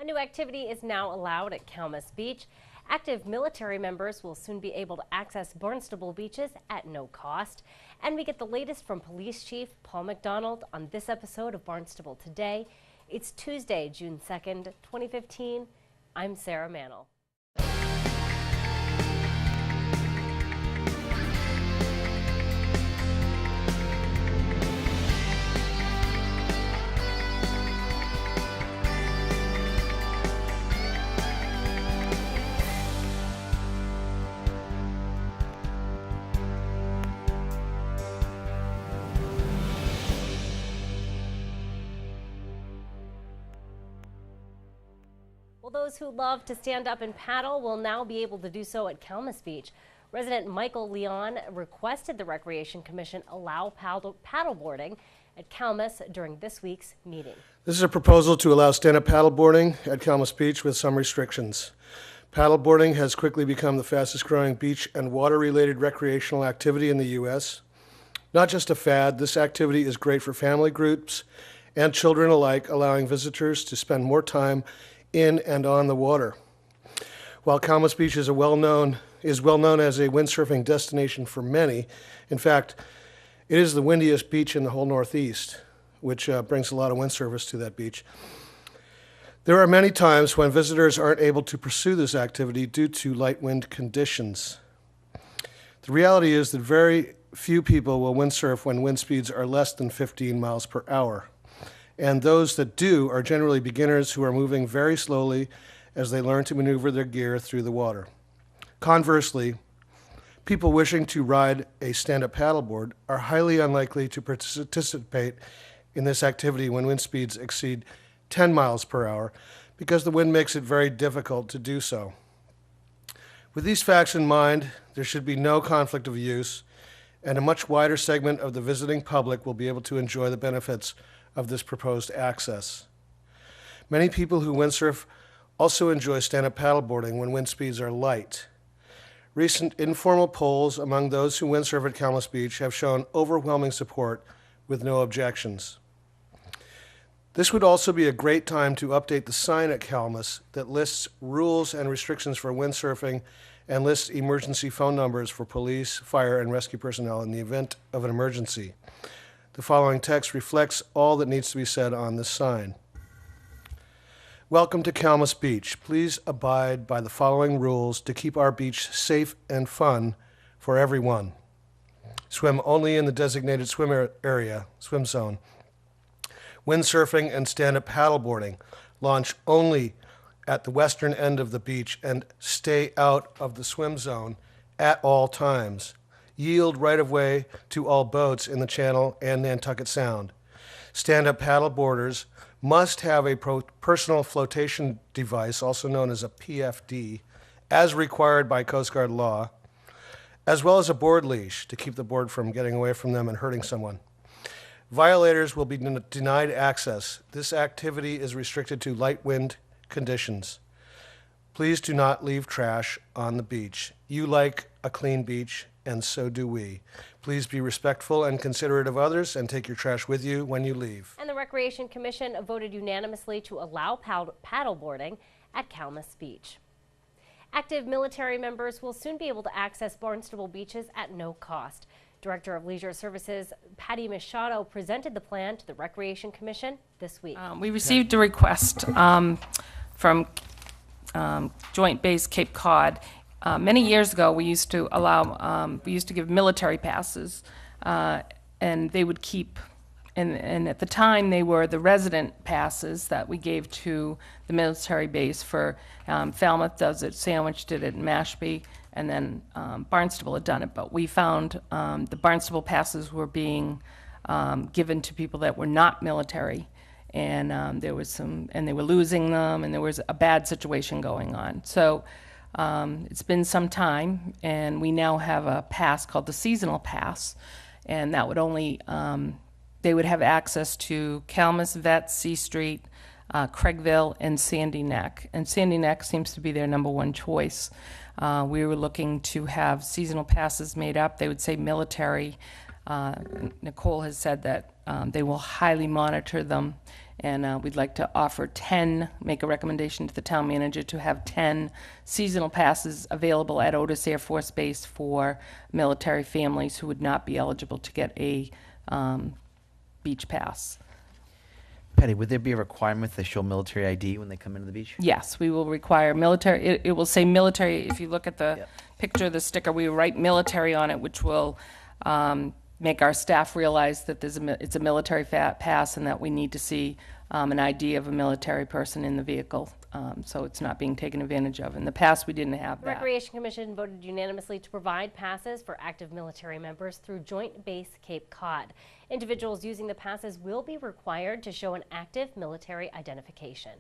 A new activity is now allowed at Calmus Beach. Active military members will soon be able to access Barnstable beaches at no cost. And we get the latest from Police Chief Paul McDonald on this episode of Barnstable Today. It's Tuesday, June 2nd, 2015. I'm Sarah Mannel. Well, those who love to stand up and paddle will now be able to do so at Calmus Beach. Resident Michael Leon requested the Recreation Commission allow paddleboarding at Calmus during this week's meeting. This is a proposal to allow stand-up paddleboarding at Calmus Beach with some restrictions. Paddleboarding has quickly become the fastest growing beach and water-related recreational activity in the U.S. Not just a fad, this activity is great for family groups and children alike, allowing visitors to spend more time in and on the water. While Calmus Beach is well known as a windsurfing destination for many, in fact, it is the windiest beach in the whole Northeast, which brings a lot of windsurfers to that beach. There are many times when visitors aren't able to pursue this activity due to light wind conditions. The reality is that very few people will windsurf when wind speeds are less than 15 miles per hour. And those that do are generally beginners who are moving very slowly as they learn to maneuver their gear through the water. Conversely, people wishing to ride a stand-up paddleboard are highly unlikely to participate in this activity when wind speeds exceed 10 miles per hour because the wind makes it very difficult to do so. With these facts in mind, there should be no conflict of use, and a much wider segment of the visiting public will be able to enjoy the benefits of this proposed access. Many people who windsurf also enjoy stand-up paddleboarding when wind speeds are light. Recent informal polls among those who windsurf at Calmus Beach have shown overwhelming support with no objections. This would also be a great time to update the sign at Calmus that lists rules and restrictions for windsurfing and lists emergency phone numbers for police, fire, and rescue personnel in the event of an emergency. The following text reflects all that needs to be said on this sign. Welcome to Calmus Beach. Please abide by the following rules to keep our beach safe and fun for everyone. Swim only in the designated swim zone. Windsurfing and stand-up paddleboarding launch only at the western end of the beach and stay out of the swim zone at all times. Yield right-of-way to all boats in the Channel and Nantucket Sound. Stand-up paddleboarders must have a personal flotation device, also known as a PFD, as required by Coast Guard law, as well as a board leash to keep the board from getting away from them and hurting someone. Violators will be denied access. This activity is restricted to light wind conditions. Please do not leave trash on the beach. You like a clean beach, and so do we. Please be respectful and considerate of others and take your trash with you when you leave. And the Recreation Commission voted unanimously to allow paddleboarding at Calmus Beach. Active military members will soon be able to access Barnstable beaches at no cost. Director of Leisure Services Patty Machado presented the plan to the Recreation Commission this week. We received a request from Joint Base Cape Cod. Many years ago, we used to give military passes, and they would keep, and at the time they were the resident passes that we gave to the military base for Falmouth does it, Sandwich did it, and Mashpee, and then Barnstable had done it. But we found the Barnstable passes were being given to people that were not military, and there was and they were losing them, and there was a bad situation going on. So. It's been some time, and we now have a pass called the seasonal pass, and that would only, they would have access to Calmus, Vet, C Street, Craigville, and Sandy Neck. And Sandy Neck seems to be their number one choice. We were looking to have seasonal passes made up. They would say military. Nicole has said that they will highly monitor them And we'd like to make a recommendation to the town manager to have 10 seasonal passes available at Otis Air Force Base for military families who would not be eligible to get a beach pass. Patty, would there be a requirement they show military ID when they come into the beach? Yes, we will require military, it will say military, if you look at the Yep. picture of the sticker, we write military on it, which will make our staff realize that it's a military pass and that we need to see an ID of a military person in the vehicle, so it's not being taken advantage of. In the past, we didn't have The that. Recreation Commission voted unanimously to provide passes for active military members through Joint Base Cape Cod. Individuals using the passes will be required to show an active military identification.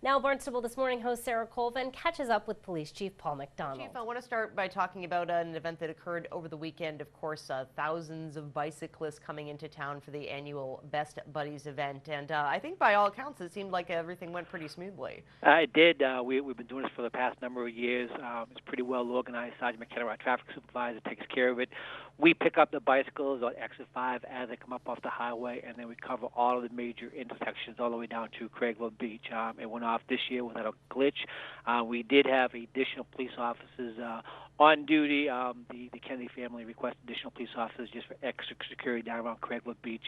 Now, Barnstable This Morning host Sarah Colvin catches up with Police Chief Paul McDonald. Chief, I want to start by talking about an event that occurred over the weekend. Of course, thousands of bicyclists coming into town for the annual Best Buddies event. And I think by all accounts, it seemed like everything went pretty smoothly. It did. We've been doing this for the past number of years. It's pretty well organized. Sergeant McKenna, our traffic supervisor, takes care of it. We pick up the bicycles on Exit 5 as they come up off the highway, and then we cover all of the major intersections all the way down to Craigville Beach. It went off this year without a glitch. We did have additional police officers on duty. The Kennedy family requested additional police officers just for extra security down around Craigville Beach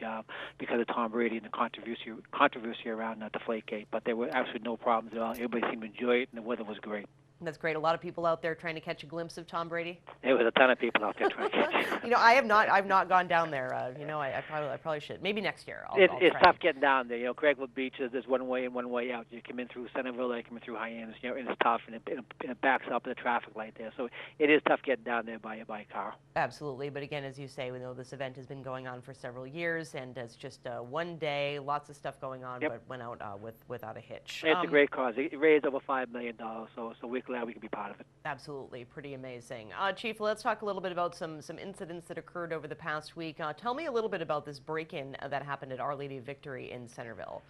because of Tom Brady and the controversy around Deflategate. But there were absolutely no problems at all. Everybody seemed to enjoy it, and the weather was great. That's great. A lot of people out there trying to catch a glimpse of Tom Brady. There was a ton of people out there trying to catch it. You know, I've not gone down there. I probably should. Maybe next year. I'll It's try. tough getting down there. Craigville Beach there's one way in, one way out. You come in through Centerville, you come in through Hyannis, and it's tough, and it backs up the traffic light there. So it is tough getting down there by car. Absolutely. But again, as you say, we know this event has been going on for several years, and it's just one day, lots of stuff going on, Yep. but went out without a hitch. It's a great cause. It raised over $5 million, so we're glad we can be part of it. Absolutely, pretty amazing. Chief, let's talk a little bit about some incidents that occurred over the past week. Tell me a little bit about this break-in that happened at Our Lady of Victory in Centerville.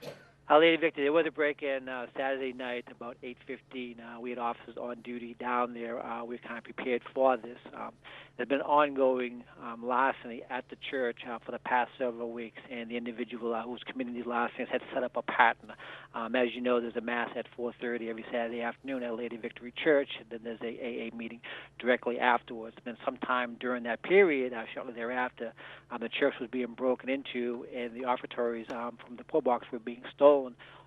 Our Lady Victory, there was a break-in Saturday night about 8:15. We had officers on duty down there. We were kind of prepared for this. There's been ongoing larceny at the church for the past several weeks, and the individual who was committing these larcenies had set up a pattern. As you know, there's a mass at 4:30 every Saturday afternoon at Lady Victory Church, and then there's a AA meeting directly afterwards. And then sometime during that period, shortly thereafter, the church was being broken into, and the offertories from the poor box were being stolen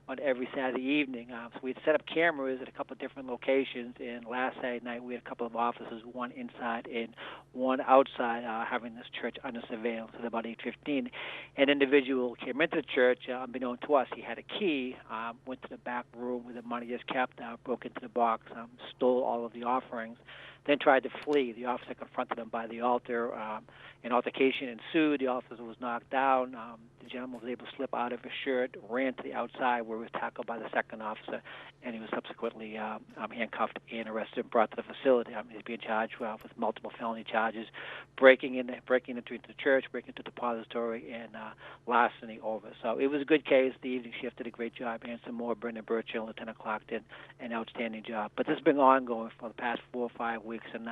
on every Saturday evening. So we had set up cameras at a couple of different locations, and last Saturday night we had a couple of officers, one inside and one outside, having this church under surveillance at about 8:15. An individual came into the church, unbeknown to us. He had a key, went to the back room where the money is kept, broke into the box, stole all of the offerings, then tried to flee. The officer confronted him by the altar. An altercation ensued. The officer was knocked down. The gentleman was able to slip out of his shirt, ran to the outside where he was tackled by the second officer, and he was subsequently handcuffed and arrested and brought to the facility. He's being charged with multiple felony charges, breaking into the church, breaking into the depository, and larceny over. So it was a good case. The evening shift did a great job. And some more. Brendan Burchill, Lieutenant Clark, did an outstanding job. But this has been ongoing for the past 4 or 5 weeks, and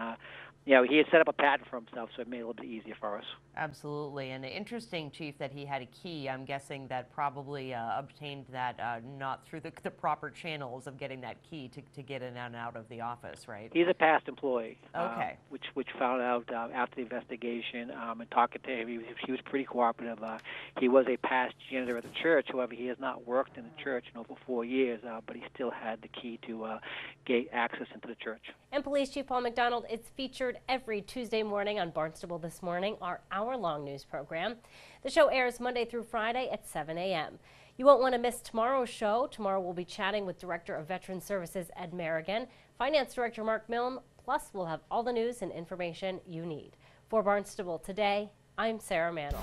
he had set up a pattern for himself, so it made it a little bit easier for us. Absolutely, and interesting, Chief, that he had a key. I'm guessing that probably obtained that not through the proper channels of getting that key to get in and out of the office, right? He's a past employee. Okay. Which found out after the investigation and talking to him, he was pretty cooperative. He was a past janitor at the church. However, he has not worked in the church in over 4 years, but he still had the key to gate access into the church. And Police Chief Paul McDonald, it's featured every Tuesday morning on Barnstable This Morning, our hour-long news program. The show airs Monday through Friday at 7 a.m. You won't want to miss tomorrow's show. Tomorrow we'll be chatting with Director of Veteran Services Ed Merrigan, Finance Director Mark Milne, plus we'll have all the news and information you need. For Barnstable Today, I'm Sarah Mantle.